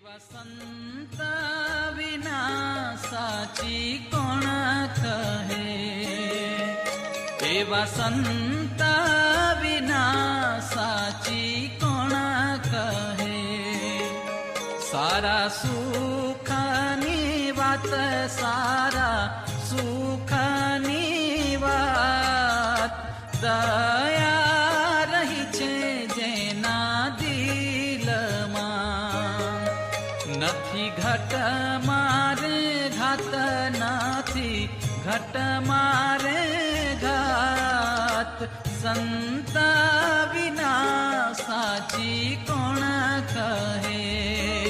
संत विना साची कोण कहे, एवा संत विना साची कोण कहे। सारा सुखनी वात, सारा सुखनी वात दया रही छे जेना दिलमां। नथी घट मारे घात, नथी घट मारे घात। संत विना साची कोण कहे।